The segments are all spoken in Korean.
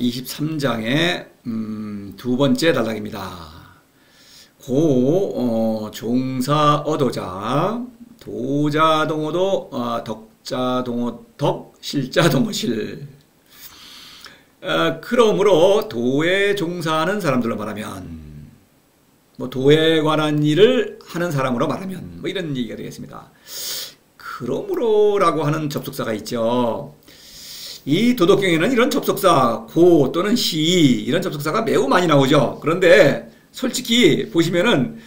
23장의 두 번째 단락입니다. 종사 어도자, 도자 동어도, 덕자 동어 덕, 실자 동어 실. 그러므로 도에 종사하는 사람들로 말하면, 도에 관한 일을 하는 사람으로 말하면, 이런 얘기가 되겠습니다. 그러므로라고 하는 접속사가 있죠. 이 도덕경에는 이런 접속사, 고 또는 시, 이런 접속사가 매우 많이 나오죠. 그런데 솔직히 보시면은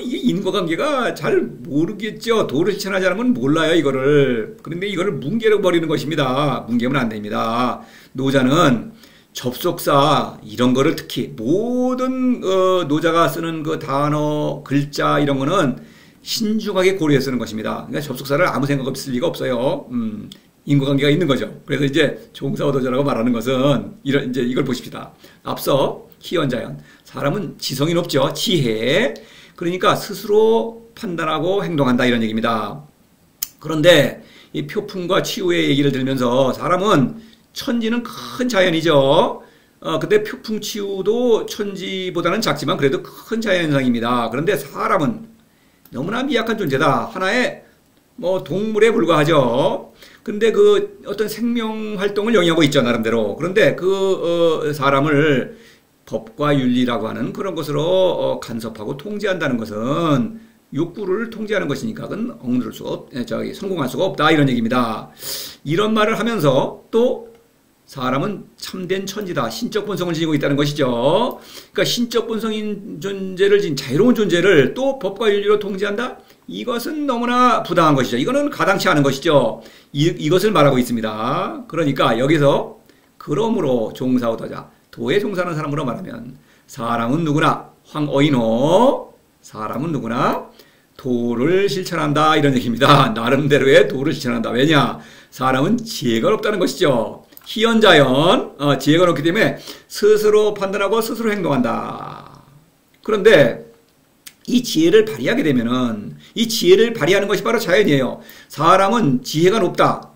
이게 인과관계가 잘 모르겠죠. 도를 실천하지 않으면 몰라요, 이거를. 그런데 이거를 뭉개려 버리는 것입니다. 뭉개면 안 됩니다. 노자는 접속사 이런 거를 특히 모든 노자가 쓰는 그 단어, 글자 이런 거는 신중하게 고려해 쓰는 것입니다. 그러니까 접속사를 아무 생각 없이 쓸 리가 없어요. 인과관계가 있는 거죠. 그래서 이제 종사어도자라고 말하는 것은 이걸 보십시다. 앞서 희연자연, 사람은 지성이 높죠. 지혜. 그러니까 스스로 판단하고 행동한다 이런 얘기입니다. 그런데 이 표풍과 치유의 얘기를 들으면서 사람은 천지는 큰 자연이죠. 근데 표풍 치유도 천지보다는 작지만 그래도 큰 자연현상입니다. 그런데 사람은 너무나 미약한 존재다. 하나의 동물에 불과하죠. 근데 그 어떤 생명 활동을 영위하고 있죠, 나름대로. 그런데 그 사람을 법과 윤리라고 하는 그런 것으로 간섭하고 통제한다는 것은 욕구를 통제하는 것이니까 그건 억누를 수가 성공할 수가 없다 이런 얘기입니다. 이런 말을 하면서 또 사람은 참된 천지다. 신적 본성을 지니고 있다는 것이죠. 그러니까 신적 본성인 존재를 지닌 자유로운 존재를 또 법과 윤리로 통제한다? 이것은 너무나 부당한 것이죠. 이거는 가당치 않은 것이죠. 이것을 말하고 있습니다. 그러니까 여기서 그러므로 종사오도자, 도에 종사하는 사람으로 말하면 사람은 누구나 황어인호, 사람은 누구나 도를 실천한다 이런 얘기입니다. 나름대로의 도를 실천한다. 왜냐? 사람은 지혜가 없다는 것이죠. 희연자연, 지혜가 없기 때문에 스스로 판단하고 스스로 행동한다. 그런데 이 지혜를 발휘하게 되면은 이 지혜를 발휘하는 것이 바로 자연이에요. 사람은 지혜가 높다.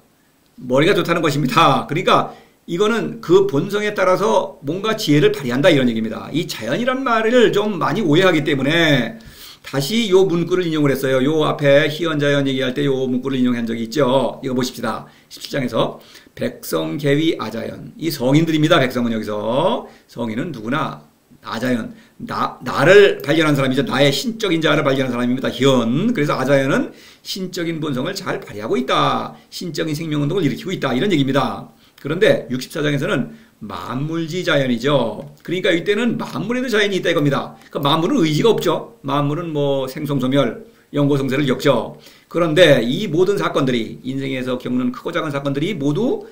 머리가 좋다는 것입니다. 그러니까 이거는 그 본성에 따라서 뭔가 지혜를 발휘한다 이런 얘기입니다. 이 자연이란 말을 좀 많이 오해하기 때문에 다시 요 문구를 인용을 했어요. 요 앞에 희연자연 얘기할 때 요 문구를 인용한 적이 있죠. 이거 보십시다. 17장에서 백성계위 아자연. 이 성인들입니다. 백성은 여기서. 성인은 누구나 아자연. 나를 발견한 사람이죠. 나의 신적인 자아를 발견한 사람입니다. 현. 그래서 아자연은 신적인 본성을 잘 발휘하고 있다. 신적인 생명운동을 일으키고 있다. 이런 얘기입니다. 그런데 64장에서는 만물지 자연이죠. 그러니까 이때는 만물에도 자연이 있다 이겁니다. 그러니까 만물은 의지가 없죠. 만물은 생성소멸, 영고성세를 겪죠. 그런데 이 모든 사건들이 인생에서 겪는 크고 작은 사건들이 모두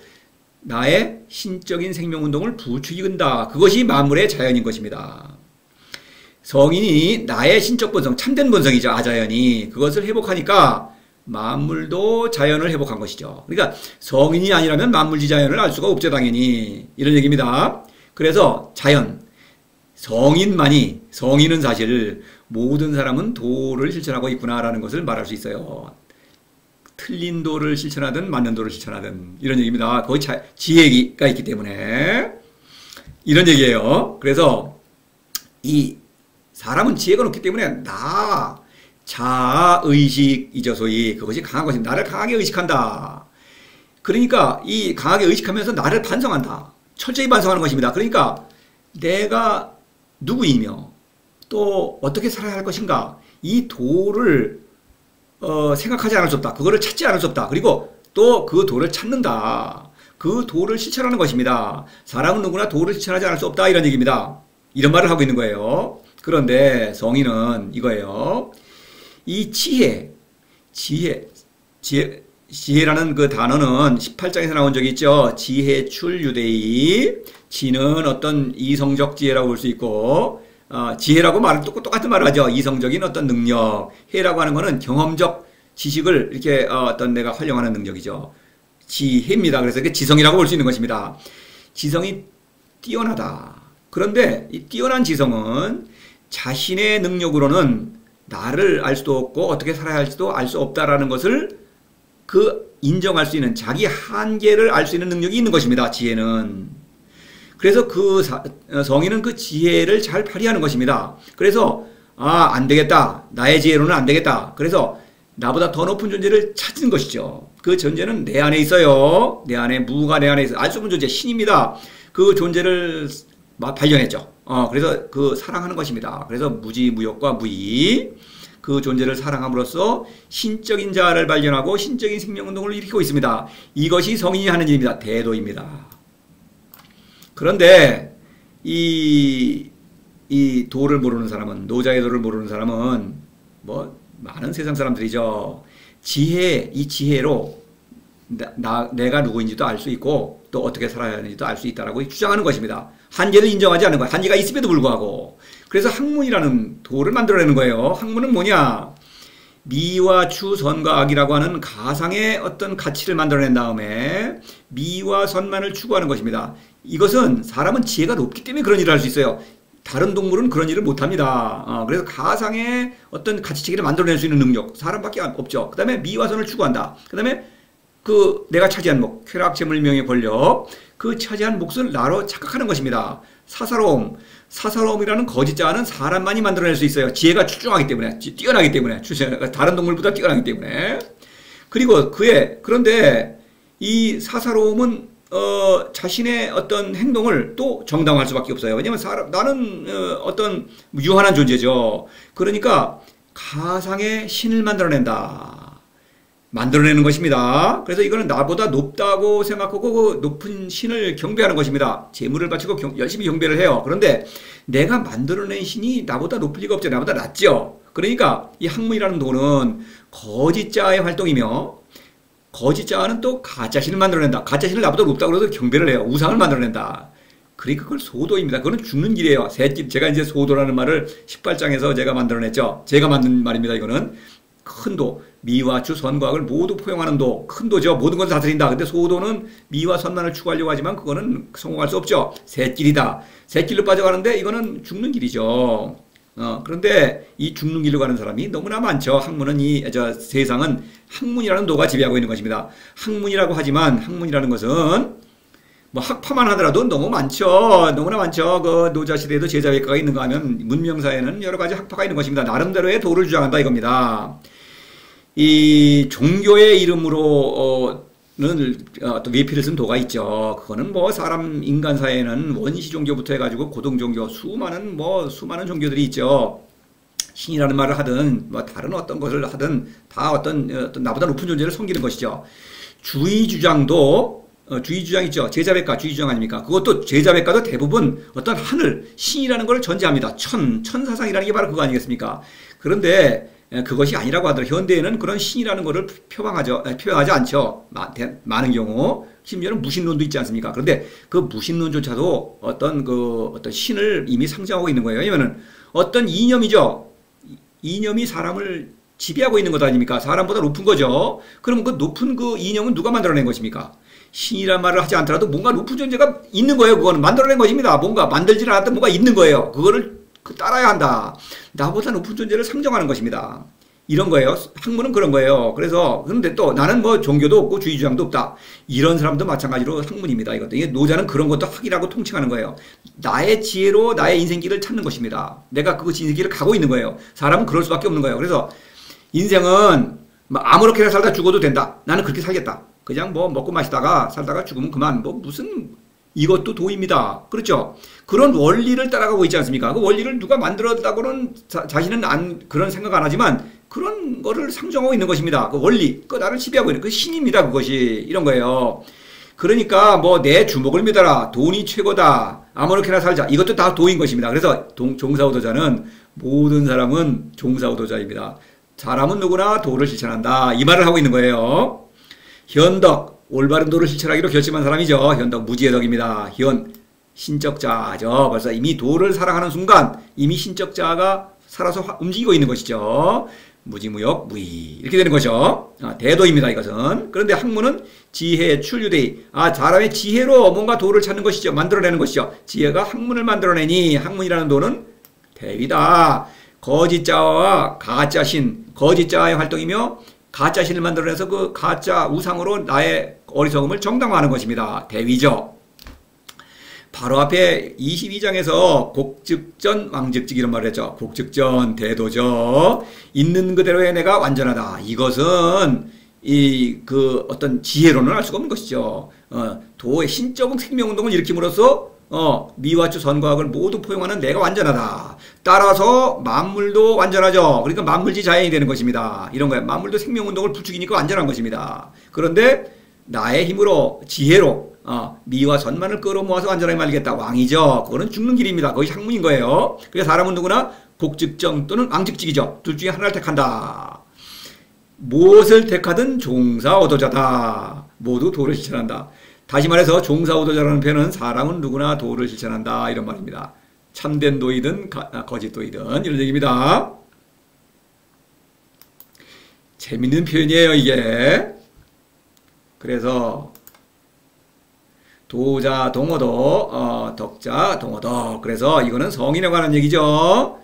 나의 신적인 생명운동을 부추긴다. 그것이 만물의 자연인 것입니다. 성인이 나의 신적 본성, 참된 본성이죠. 아자연이. 그것을 회복하니까 만물도 자연을 회복한 것이죠. 그러니까 성인이 아니라면 만물지 자연을 알 수가 없죠. 당연히. 이런 얘기입니다. 그래서 자연, 성인은 사실 모든 사람은 도를 실천하고 있구나라는 것을 말할 수 있어요. 틀린 도를 실천하든 맞는 도를 실천하든 이런 얘기입니다. 거기 지혜가 있기 때문에 이런 얘기예요. 그래서 이 사람은 지혜가 높기 때문에 자아의식이죠. 소위 그것이 강한 것입니다. 나를 강하게 의식한다. 그러니까 이 강하게 의식하면서 나를 반성한다. 철저히 반성하는 것입니다. 그러니까 내가 누구이며 또 어떻게 살아야 할 것인가 이 도를 생각하지 않을 수 없다. 그거를 찾지 않을 수 없다. 그리고 또 그 도를 찾는다. 그 도를 실천하는 것입니다. 사람은 누구나 도를 실천하지 않을 수 없다. 이런 얘기입니다. 이런 말을 하고 있는 거예요. 그런데 성인은 이거예요. 이 지혜라는 그 단어는 18장에서 나온 적이 있죠. 지혜출 유대이. 지는 어떤 이성적 지혜라고 볼 수 있고, 지혜라고 말은 똑같은 말을 하죠. 이성적인 어떤 능력. 해라고 하는 거는 경험적 지식을 이렇게 어떤 내가 활용하는 능력이죠. 지혜입니다. 그래서 이게 지성이라고 볼 수 있는 것입니다. 지성이 뛰어나다. 그런데 이 뛰어난 지성은 자신의 능력으로는 나를 알 수도 없고 어떻게 살아야 할지도 알 수 없다라는 것을 인정할 수 있는 자기 한계를 알 수 있는 능력이 있는 것입니다. 지혜는. 그래서 그 성인은 그 지혜를 잘 발휘하는 것입니다. 그래서 안 되겠다. 나의 지혜로는 안 되겠다. 그래서 나보다 더 높은 존재를 찾은 것이죠. 그 존재는 내 안에 있어요. 내 안에 무가 내 안에 있어요. 알 수 없는 존재, 신입니다. 그 존재를 발견했죠. 그래서 그 사랑하는 것입니다. 그래서 무지무욕과 무의, 그 존재를 사랑함으로써 신적인 자아를 발견하고 신적인 생명운동을 일으키고 있습니다. 이것이 성인이 하는 일입니다. 대도입니다. 그런데 이 도를 모르는 사람은, 노자의 도를 모르는 사람은 많은 세상 사람들이죠. 이 지혜로 내가 누구인지도 알 수 있고 또 어떻게 살아야 하는지도 알 수 있다라고 주장하는 것입니다. 한계를 인정하지 않는 거예요. 한계가 있음에도 불구하고. 그래서 학문이라는 도를 만들어내는 거예요. 학문은 뭐냐? 미와 추, 선과 악이라고 하는 가상의 어떤 가치를 만들어낸 다음에 미와 선만을 추구하는 것입니다. 이것은 사람은 지혜가 높기 때문에 그런 일을 할 수 있어요. 다른 동물은 그런 일을 못합니다. 그래서 가상의 어떤 가치체계를 만들어낼 수 있는 능력, 사람밖에 없죠. 그 다음에 미와 선을 추구한다. 그 다음에 내가 차지한 목, 쾌락, 재물, 명예, 권력, 그 차지한 몫을 나로 착각하는 것입니다. 사사로움이라는 거짓자아는 사람만이 만들어낼 수 있어요. 지혜가 출중하기 때문에, 뛰어나기 때문에, 다른 동물보다 뛰어나기 때문에. 그리고 그런데 이 사사로움은 자신의 어떤 행동을 또 정당화할 수밖에 없어요. 왜냐면 나는 어떤 유한한 존재죠. 그러니까 가상의 신을 만들어내는 것입니다. 그래서 이거는 나보다 높다고 생각하고 그 높은 신을 경배하는 것입니다. 재물을 바치고 열심히 경배를 해요. 그런데 내가 만들어낸 신이 나보다 높을 리가 없죠. 나보다 낫죠. 그러니까 이 학문이라는 도는 거짓자의 활동이며, 거짓자는 또 가짜신을 만들어낸다. 가짜신을 나보다 높다고 해서 경배를 해요. 우상을 만들어낸다. 그러니까 그걸 소도입니다. 그건 죽는 길이에요. 셋집. 제가 이제 소도라는 말을 18장에서 제가 만들어냈죠. 제가 만든 말입니다. 이거는 큰 도, 미와 추, 선과 악을 모두 포용하는 도, 큰 도죠. 모든 것을 다스린다. 근데 소도는 미와 선만을 추구하려고 하지만 그거는 성공할 수 없죠. 셋길이다. 셋길로 빠져가는데 이거는 죽는 길이죠. 그런데 이 죽는 길로 가는 사람이 너무나 많죠. 세상은 학문이라는 도가 지배하고 있는 것입니다. 학문이라고 하지만 학문이라는 것은 학파만 하더라도 너무 많죠. 너무나 많죠. 그 노자 시대에도 제자백과가 있는가 하면 문명사에는 여러 가지 학파가 있는 것입니다. 나름대로의 도를 주장한다 이겁니다. 이 종교의 이름으로는 또 외피를 쓴 도가 있죠. 그거는 인간 사회에는 원시 종교부터 해가지고 고등 종교, 수많은 종교들이 있죠. 신이라는 말을 하든, 다른 어떤 것을 하든, 다 어떤 나보다 높은 존재를 섬기는 것이죠. 주의주장 있죠. 제자백과 주의주장 아닙니까? 그것도 제자백과도 대부분 어떤 하늘, 신이라는 걸 전제합니다. 천사상이라는 게 바로 그거 아니겠습니까? 그런데 그것이 아니라고 하더라도 현대에는 그런 신이라는 것을 표방하지 않죠. 많은 경우. 심지어는 무신론도 있지 않습니까? 그런데 그 무신론조차도 어떤 신을 이미 상정하고 있는 거예요. 왜냐면은 어떤 이념이죠. 이념이 사람을 지배하고 있는 것 아닙니까? 사람보다 높은 거죠. 그러면 그 높은 그 이념은 누가 만들어낸 것입니까? 신이란 말을 하지 않더라도 뭔가 높은 존재가 있는 거예요. 그거는 만들어낸 것입니다. 뭔가 만들지 않았던 뭔가 있는 거예요. 그거를 따라야 한다. 나보다 높은 존재를 상정하는 것입니다. 이런 거예요. 학문은 그런 거예요. 그런데 또 나는 종교도 없고 주의주장도 없다. 이런 사람도 마찬가지로 학문입니다. 이게 노자는 그런 것도 학이라고 통칭하는 거예요. 나의 지혜로 나의 인생길을 찾는 것입니다. 내가 그 인생길을 가고 있는 거예요. 사람은 그럴 수밖에 없는 거예요. 그래서 인생은 아무렇게나 살다 죽어도 된다. 나는 그렇게 살겠다. 그냥 먹고 마시다가 살다가 죽으면 그만. 이것도 도입니다. 그렇죠? 그런 원리를 따라가고 있지 않습니까? 그 원리를 누가 만들었다고는 자신은 그런 생각 안 하지만 그런 거를 상정하고 있는 것입니다. 그 원리, 나를 지배하고 있는 그 신입니다. 그것이 이런 거예요. 그러니까 내 주먹을 믿어라. 돈이 최고다. 아무렇게나 살자. 이것도 다 도인 것입니다. 그래서 종사우도자는 모든 사람은 종사우도자입니다. 사람은 누구나 도를 실천한다. 이 말을 하고 있는 거예요. 현덕, 올바른 도를 실천하기로 결심한 사람이죠. 현덕, 무지의 덕입니다. 신적자죠. 벌써 이미 도를 사랑하는 순간 이미 신적자가 살아서 움직이고 있는 것이죠. 무지무욕, 무의 이렇게 되는 거죠. 대도입니다. 이것은. 그런데 학문은 지혜, 출유대의. 사람의 지혜로 뭔가 도를 찾는 것이죠. 만들어내는 것이죠. 지혜가 학문을 만들어내니 학문이라는 도는 대위다. 거짓자와 가짜신, 거짓자의 활동이며 가짜신을 만들어내서 그 가짜 우상으로 나의 어리석음을 정당화하는 것입니다. 대위죠. 바로 앞에 22장에서 곡즉전 왕즉즉 이런 말을 했죠. 곡즉전 대도저 있는 그대로의 내가 완전하다. 이것은 어떤 지혜로는 알 수가 없는 것이죠. 도의 신적 생명운동을 일으킴으로써 미와추 선과학을 모두 포용하는 내가 완전하다. 따라서 만물도 완전하죠. 그러니까 만물지 자연이 되는 것입니다. 이런 거예요. 만물도 생명운동을 부추기니까 완전한 것입니다. 그런데 나의 힘으로 지혜로 미와 선만을 끌어모아서 완전하게 말리겠다. 왕이죠. 그거는 죽는 길입니다. 거의 학문인 거예요. 그래서 사람은 누구나 곡즉정 또는 왕즉직이죠. 둘 중에 하나를 택한다. 무엇을 택하든 종사오도자다. 모두 도를 실천한다. 다시 말해서 종사오도자라는 표현은 사람은 누구나 도를 실천한다 이런 말입니다. 참된 도이든 거짓 도이든 이런 얘기입니다. 재밌는 표현이에요 이게. 그래서 도자 동어도 덕자 동어도. 그래서 이거는 성인에 관한 얘기죠.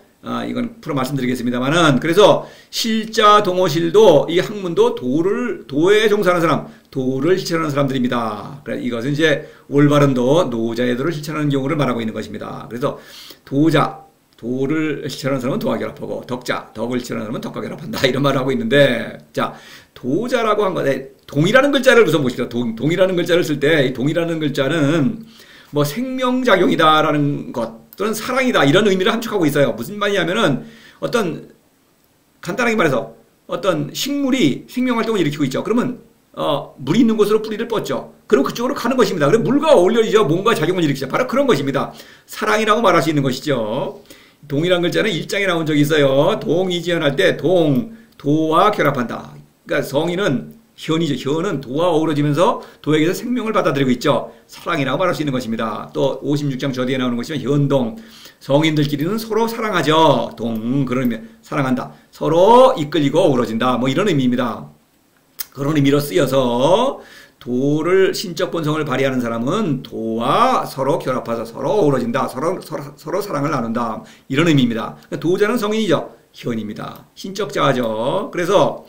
이건 풀어 말씀드리겠습니다만은, 그래서 실자 동어실도 이 학문도 도에 종사하는 사람, 도를 실천하는 사람들입니다. 그래 이것은 이제 올바른 도, 노자의 도를 실천하는 경우를 말하고 있는 것입니다. 그래서 도를 실천하는 사람은 도와 결합하고, 덕을 실천하는 사람은 덕과 결합한다 이런 말을 하고 있는데, 자 도자라고 한 건데 동이라는 글자를 우선 보십시오. 동이라는 글자를 쓸 때 이 동이라는 글자는 뭐 생명작용이다라는 것 또는 사랑이다 이런 의미를 함축하고 있어요. 무슨 말이냐면은 간단하게 말해서 어떤 식물이 생명활동을 일으키고 있죠. 그러면 물이 있는 곳으로 뿌리를 뻗죠. 그럼 그쪽으로 가는 것입니다. 그럼 물과 어울려지죠. 뭔가 작용을 일으키죠. 바로 그런 것입니다. 사랑이라고 말할 수 있는 것이죠. 동이라는 글자는 1장에 나온 적이 있어요. 동이지연할 때 도와 결합한다. 그러니까 성인은 현이죠. 현은 도와 어우러지면서 도에게서 생명을 받아들이고 있죠. 사랑이라고 말할 수 있는 것입니다. 또 56장 저 뒤에 나오는 것이면 현동. 성인들끼리는 서로 사랑하죠. 그런 의미, 사랑한다. 서로 이끌리고 어우러진다. 뭐 이런 의미입니다. 그런 의미로 쓰여서 도를 신적 본성을 발휘하는 사람은 도와 서로 결합해서 서로 어우러진다. 서로 사랑을 나눈다. 이런 의미입니다. 도자는 성인이죠. 현입니다. 신적 자아죠. 그래서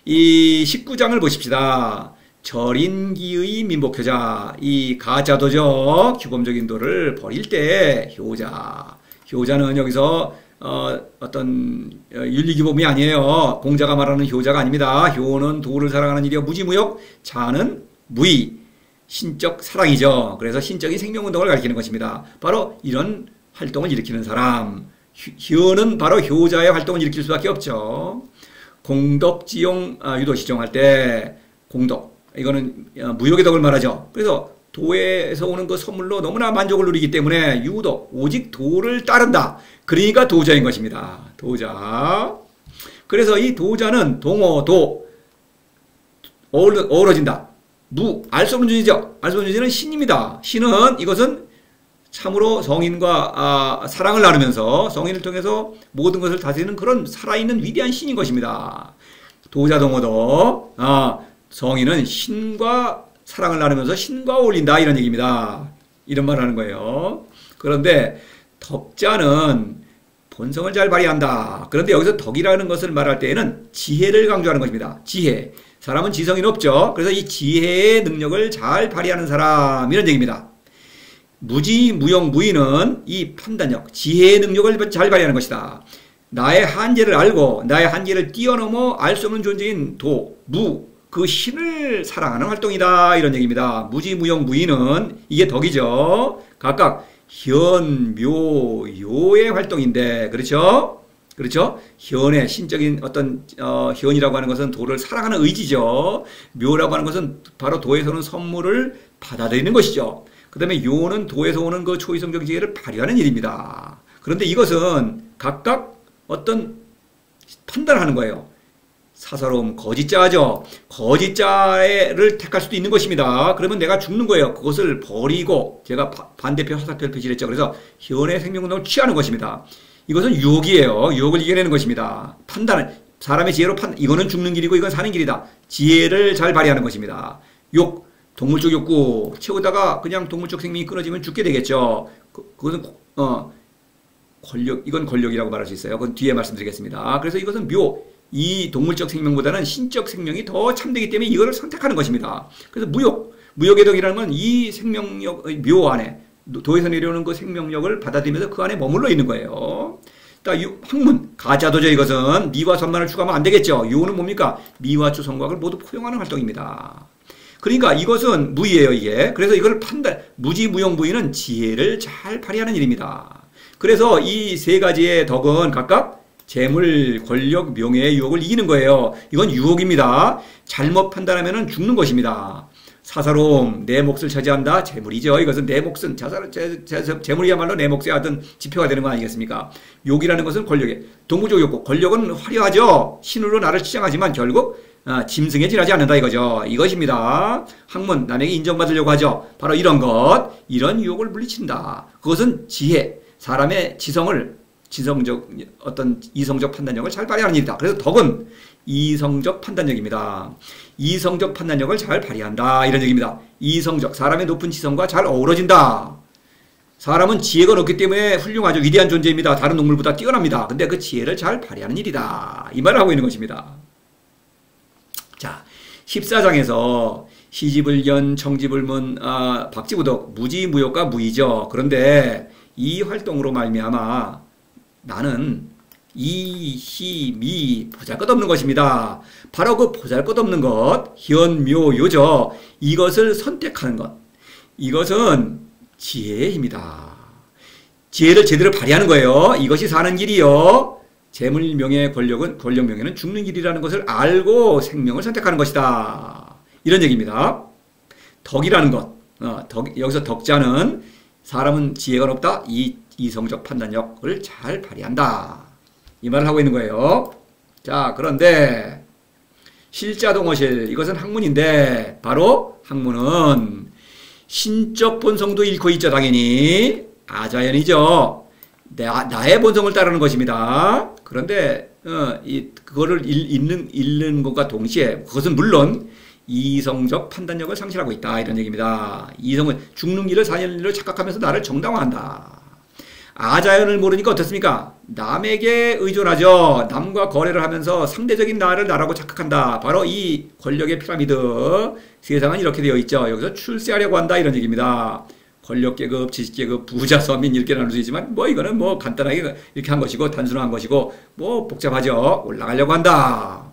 이 19장을 보십시다. 절인기의 민복효자. 이 가짜도죠. 규범적인 도를 버릴 때 효자는 여기서 어떤 윤리규범이 아니에요. 공자가 말하는 효자가 아닙니다. 효는 도를 사랑하는 일이요 무지무역, 자는 무의, 신적 사랑이죠. 그래서 신적인 생명운동을 가리키는 것입니다. 바로 이런 활동을 일으키는 사람. 효는 바로 효자의 활동을 일으킬 수밖에 없죠. 공덕지용 유도시정할 때 공덕, 이거는 무역의 덕을 말하죠. 그래서 도에서 오는 그 선물로 너무나 만족을 누리기 때문에 유도, 오직 도를 따른다. 그러니까 도자인 것입니다. 도자. 그래서 이 도자는 동어도 어우러진다. 알 수 없는 존재죠. 알 수 없는 존재는 신입니다. 신은 이것은 참으로 성인과 사랑을 나누면서 성인을 통해서 모든 것을 다스리는 그런 살아있는 위대한 신인 것입니다. 도자동어도 성인은 신과 사랑을 나누면서 신과 어울린다 이런 얘기입니다. 이런 말을 하는 거예요. 그런데 덕자는 본성을 잘 발휘한다. 그런데 여기서 덕이라는 것을 말할 때에는 지혜를 강조하는 것입니다. 지혜. 사람은 지성이 높죠. 그래서 이 지혜의 능력을 잘 발휘하는 사람 이런 얘기입니다. 무지, 무용, 무의는 이 판단력, 지혜의 능력을 잘 발휘하는 것이다. 나의 한계를 알고 나의 한계를 뛰어넘어 알 수 없는 존재인 그 신을 사랑하는 활동이다 이런 얘기입니다. 무지, 무용, 무의는 이게 덕이죠. 각각 현, 묘, 요의 활동인데 그렇죠? 현의 신적인 어떤 현이라고 하는 것은 도를 사랑하는 의지죠. 묘라고 하는 것은 바로 도에서 오는 선물을 받아들이는 것이죠. 그 다음에 요는 도에서 오는 그 초이성적 지혜를 발휘하는 일입니다. 그런데 이것은 각각 어떤 판단을 하는 거예요. 사사로움, 거짓자죠. 거짓자를 택할 수도 있는 것입니다. 그러면 내가 죽는 거예요. 그것을 버리고 제가 반대표 화살표를 표시했죠. 그래서 현의 생명운동을 취하는 것입니다. 이것은 유혹이에요. 유혹을 이겨내는 것입니다. 판단을 사람의 지혜로 이거는 죽는 길이고 이건 사는 길이다. 지혜를 잘 발휘하는 것입니다. 동물적 욕구 채우다가 그냥 동물적 생명이 끊어지면 죽게 되겠죠. 그것은 이건 권력이라고 말할 수 있어요. 그건 뒤에 말씀드리겠습니다. 그래서 이것은 이 동물적 생명보다는 신적 생명이 더 참되기 때문에 이거를 선택하는 것입니다. 그래서 무역의 덕이라는 건 이 생명력 묘 안에 도에서 내려오는 그 생명력을 받아들이면서 그 안에 머물러 있는 거예요. 학문, 가자도죠. 이것은 미와 선만을 추가하면 안 되겠죠. 요는 뭡니까? 미와 추성곽을 모두 포용하는 활동입니다. 그러니까 이것은 무의예요, 이게. 그래서 이걸 무지, 무용, 무의는 지혜를 잘 발휘하는 일입니다. 그래서 이 세 가지의 덕은 각각 재물, 권력, 명예의 유혹을 이기는 거예요. 이건 유혹입니다. 잘못 판단하면 죽는 것입니다. 사사로움, 내 몫을 차지한다. 재물이죠. 이것은 내 몫은 재물이야말로 내 몫의 어떤 지표가 되는 거 아니겠습니까? 욕이라는 것은 권력의 동구적 욕구. 권력은 화려하죠. 신으로 나를 치장하지만 결국 짐승에 지나지 않는다 이거죠. 이것입니다. 학문, 남에게 인정받으려고 하죠. 바로 이런 것, 이런 유혹을 물리친다. 그것은 지혜, 사람의 지성적 어떤 이성적 판단력을 잘 발휘하는 일이다. 그래서 덕은 이성적 판단력입니다. 이성적 판단력을 잘 발휘한다 이런 얘기입니다. 이성적, 사람의 높은 지성과 잘 어우러진다. 사람은 지혜가 높기 때문에 훌륭하죠. 위대한 존재입니다. 다른 동물보다 뛰어납니다. 근데 그 지혜를 잘 발휘하는 일이다. 이 말을 하고 있는 것입니다. 자, 14장에서 시지불견, 청지불문, 박지부덕, 무지무욕과 무의죠. 그런데 이 활동으로 말미암아 나는 이, 시, 미, 보잘것없는 것입니다. 바로 그 보잘것없는 것, 현묘요죠. 이것을 선택하는 것. 이것은 지혜의 힘이다. 지혜를 제대로 발휘하는 거예요. 이것이 사는 길이요. 재물, 명예, 권력, 명예는 죽는 길이라는 것을 알고 생명을 선택하는 것이다. 이런 얘기입니다. 덕이라는 것. 여기서 덕자는 사람은 지혜가 높다. 이성적 판단력을 잘 발휘한다. 이 말을 하고 있는 거예요. 자, 그런데 실자동어실, 이것은 학문인데 바로 학문은 신적 본성도 잃고 있죠. 당연히 아자연이죠. 나의 본성을 따르는 것입니다. 그런데 그거를 잃는 것과 동시에 그것은 물론 이성적 판단력을 상실하고 있다 이런 얘기입니다. 이성은 죽는 일을 사는 일로 착각하면서 나를 정당화한다. 아자연을 모르니까 어떻습니까? 남에게 의존하죠. 남과 거래를 하면서 상대적인 나를 나라고 착각한다. 바로 이 권력의 피라미드. 세상은 이렇게 되어 있죠. 여기서 출세하려고 한다 이런 얘기입니다. 권력계급, 지식계급, 부자, 서민 이렇게 나눌 수 있지만 이거는 간단하게 이렇게 한 것이고 단순한 것이고 복잡하죠. 올라가려고 한다.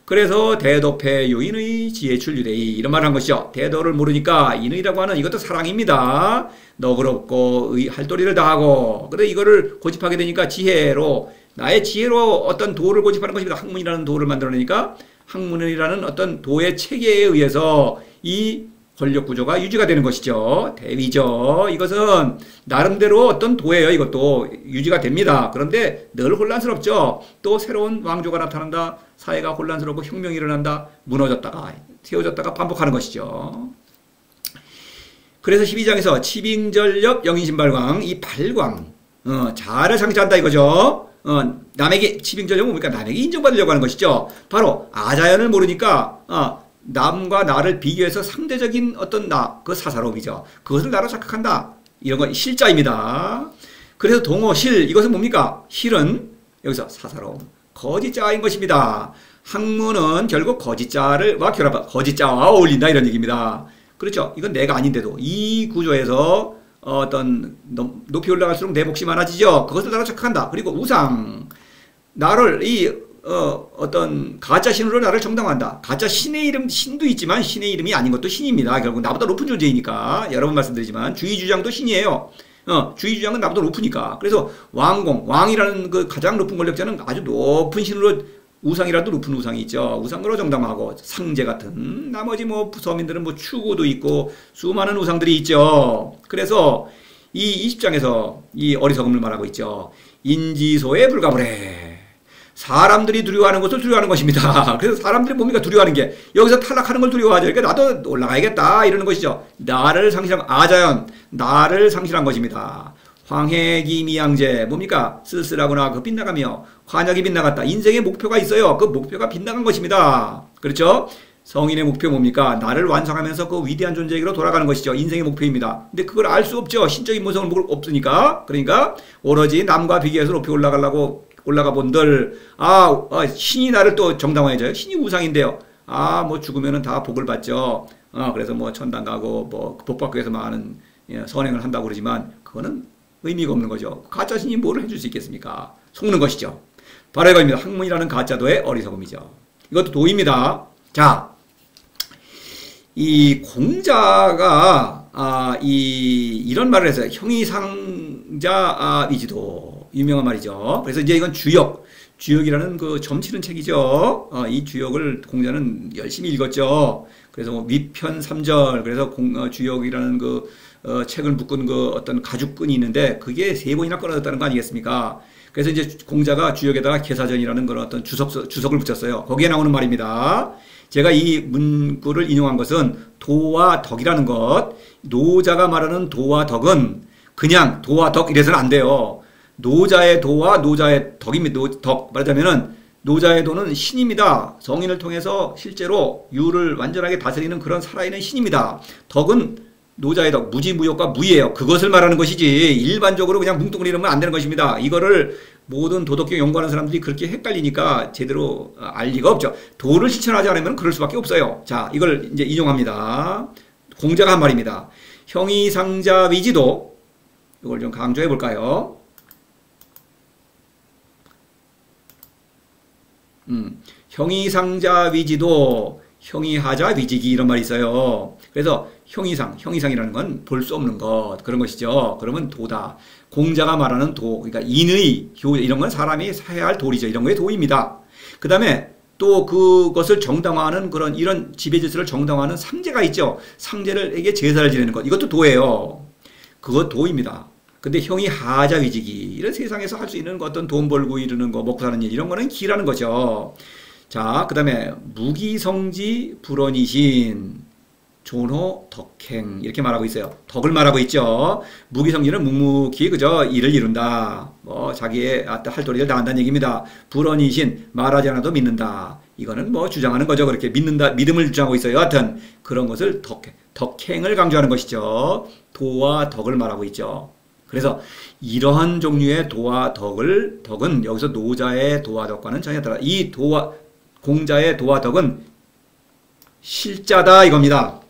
그래서 대도패 요인의 지혜출유대이 이런 말을 한 것이죠. 대도를 모르니까 인의라고 하는 이것도 사랑입니다. 너그럽고 할 도리를 다하고 그래 이거를 고집하게 되니까 지혜로 나의 지혜로 어떤 도를 고집하는 것입니다. 학문이라는 도를 만들어내니까 학문이라는 어떤 도의 체계에 의해서 이 권력 구조가 유지가 되는 것이죠. 대위죠. 이것은 나름대로 어떤 도예요. 이것도 유지가 됩니다. 그런데 늘 혼란스럽죠. 또 새로운 왕조가 나타난다. 사회가 혼란스럽고 혁명이 일어난다. 무너졌다가 세워졌다가 반복하는 것이죠. 그래서 12장에서 치빙전력 영인신발광 이 발광 자아를 상실한다 이거죠. 남에게 치빙전력은 뭡니까? 남에게 인정받으려고 하는 것이죠. 바로 아자연을 모르니까 남과 나를 비교해서 상대적인 어떤 그 사사로움이죠. 그것을 나로 착각한다. 이런 건 실자입니다. 그래서 동어, 실, 이것은 뭡니까? 실은 여기서 사사로움, 거짓자인 것입니다. 학문은 결국 거짓자와 거짓자와 어울린다 이런 얘기입니다. 그렇죠. 이건 내가 아닌데도 이 구조에서 어떤 높이 올라갈수록 내 몫이 많아지죠. 그것을 나로 착각한다. 그리고 우상, 나를 어떤 가짜 신으로 나를 정당화한다. 가짜 신의 이름, 신도 있지만 신의 이름이 아닌 것도 신입니다. 결국 나보다 높은 존재이니까. 여러 번 말씀드리지만 주의주장도 신이에요. 주의주장은 나보다 높으니까. 그래서 왕이라는 그 가장 높은 권력자는 아주 높은 신으로 우상이라도 높은 우상이 있죠. 우상으로 정당화하고 상제 같은 나머지 서민들은 추구도 있고 수많은 우상들이 있죠. 그래서 이 20장에서 이 어리석음을 말하고 있죠. 인지소에 불가불해. 사람들이 두려워하는 것을 두려워하는 것입니다. 그래서 사람들이 뭡니까? 두려워하는 게 여기서 탈락하는 걸 두려워하죠. 그러니까 나도 올라가야겠다 이러는 것이죠. 나를 상실한 아자연, 나를 상실한 것입니다. 황해기미양제 뭡니까? 쓸쓸하구나. 빗나가며 환약이 빗나갔다. 인생의 목표가 있어요. 그 목표가 빗나간 것입니다. 그렇죠? 성인의 목표 뭡니까? 나를 완성하면서 그 위대한 존재에게로 돌아가는 것이죠. 인생의 목표입니다. 근데 그걸 알 수 없죠. 신적인 모성을 없으니까. 그러니까 오로지 남과 비교해서 높이 올라가 본들 신이 나를 또 정당화해줘요. 신이 우상인데요. 죽으면은 다 복을 받죠. 그래서 천당 가고 복 받기 위해서 많은 선행을 한다고 그러지만 그거는 의미가 없는 거죠. 가짜신이 뭘 해줄 수 있겠습니까? 속는 것이죠. 바로 이거입니다. 학문이라는 가짜도의 어리석음이죠. 이것도 도입니다. 자, 이 공자가 이런 말을 했어요. 형이상자 위지도 유명한 말이죠. 그래서 이제 이건 주역이라는 그 점치는 책이죠. 이 주역을 공자는 열심히 읽었죠. 그래서 뭐 위편 3절 그래서 주역이라는 그 책을 묶은 그 어떤 가죽끈이 있는데 그게 3번이나 끊어졌다는 거 아니겠습니까? 그래서 이제 공자가 주역에다가 계사전이라는 그런 어떤 주석을 붙였어요. 거기에 나오는 말입니다. 제가 이 문구를 인용한 것은 도와 덕이라는 것, 노자가 말하는 도와 덕은 그냥 도와 덕 이래서는 안 돼요. 노자의 도와 노자의 덕입니다. 덕 말하자면은 노자의 도는 신입니다. 성인을 통해서 실제로 유를 완전하게 다스리는 그런 살아있는 신입니다. 덕은 노자의 덕, 무지무효과 무의예요. 그것을 말하는 것이지 일반적으로 그냥 뭉뚱그리면 안 되는 것입니다. 이거를 모든 도덕경 연구하는 사람들이 그렇게 헷갈리니까 제대로 알 리가 없죠. 도를 실천하지 않으면 그럴 수밖에 없어요. 자, 이걸 이제 인용합니다. 공자가 한 말입니다. 형이상자 위지도, 이걸 좀 강조해 볼까요? 형이상자 위지도, 형이하자 위지기 이런 말이 있어요. 그래서 형이상이라는 건 볼 수 없는 것 그런 것이죠. 그러면 도다. 공자가 말하는 도, 그러니까 인의, 효 이런 건 사람이 해야 할 도리죠. 이런 거의 도입니다. 그 다음에 또 그것을 정당화하는 그런 이런 지배 질서를 정당화하는 상제가 있죠. 상제를에게 제사를 지내는 것 이것도 도예요. 그것 도입니다. 근데 형이 하자 위지기 이런 세상에서 할 수 있는 어떤 돈 벌고 이러는 거 먹고 사는 일 이런 거는 기라는 거죠. 자, 그 다음에 무기성지 불언이신 존호 덕행 이렇게 말하고 있어요. 덕을 말하고 있죠. 무기성지는 묵묵히 그저 일을 이룬다. 뭐 자기의 할 도리를 다 한다는 얘기입니다. 불언이신 말하지 않아도 믿는다. 이거는 뭐 주장하는 거죠. 그렇게 믿는다, 믿음을 주장하고 있어요. 여하튼 그런 것을 덕행을 강조하는 것이죠. 도와 덕을 말하고 있죠. 그래서 이러한 종류의 도와 덕은 여기서 노자의 도와 덕과는 전혀 다르다. 이 공자의 도와 덕은 실자다 이겁니다.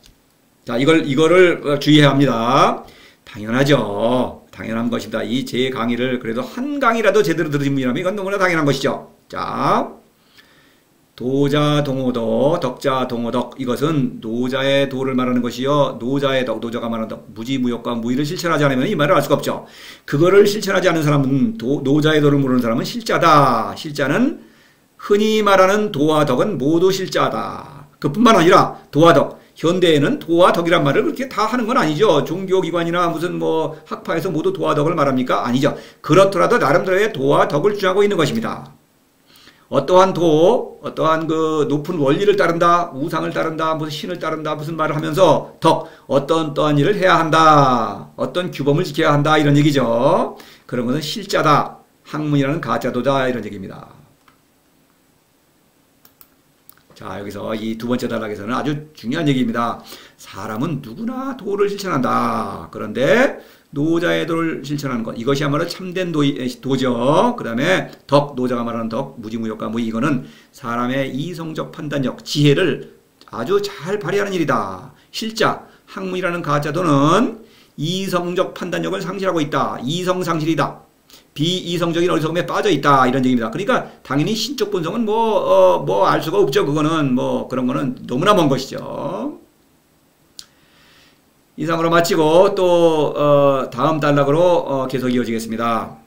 자, 이거를 주의해야 합니다. 당연하죠. 당연한 것입니다. 이 제 강의를 그래도 한 강의라도 제대로 들으신 분이라면 이건 너무나 당연한 것이죠. 자, 도자 동호도, 덕자 동호덕 이것은 노자의 도를 말하는 것이요. 노자의 덕, 노자가 말하는 덕, 무지무효과 무의를 실천하지 않으면 이 말을 알 수가 없죠. 그거를 실천하지 않은 사람은 노자의 도를 모르는 사람은 실자다. 실자는 흔히 말하는 도와 덕은 모두 실자다. 그뿐만 아니라 도와 덕, 현대에는 도와 덕이란 말을 그렇게 다 하는 건 아니죠. 종교기관이나 무슨 뭐 학파에서 모두 도와 덕을 말합니까? 아니죠. 그렇더라도 나름대로의 도와 덕을 주장하고 있는 것입니다. 어떠한 그 높은 원리를 따른다, 우상을 따른다, 무슨 신을 따른다, 무슨 말을 하면서 어떠한 일을 해야 한다, 어떤 규범을 지켜야 한다, 이런 얘기죠. 그런 것은 실자다, 학문이라는 가짜도다, 이런 얘기입니다. 자, 여기서 이 두 번째 단락에서는 아주 중요한 얘기입니다. 사람은 누구나 도를 실천한다. 그런데 노자의 도를 실천하는 것, 이것이야말로 참된 도죠. 그 다음에 노자가 말하는 덕, 무지무효과 무의, 이거는 사람의 이성적 판단력, 지혜를 아주 잘 발휘하는 일이다. 실자, 학문이라는 가짜도는 이성적 판단력을 상실하고 있다. 이성상실이다. 비이성적인 어리석음에 빠져 있다. 이런 얘기입니다. 그러니까 당연히 신적 본성은 뭐 알 수가 없죠. 그거는 뭐 그런 거는 너무나 먼 것이죠. 이상으로 마치고 또 다음 단락으로 계속 이어지겠습니다.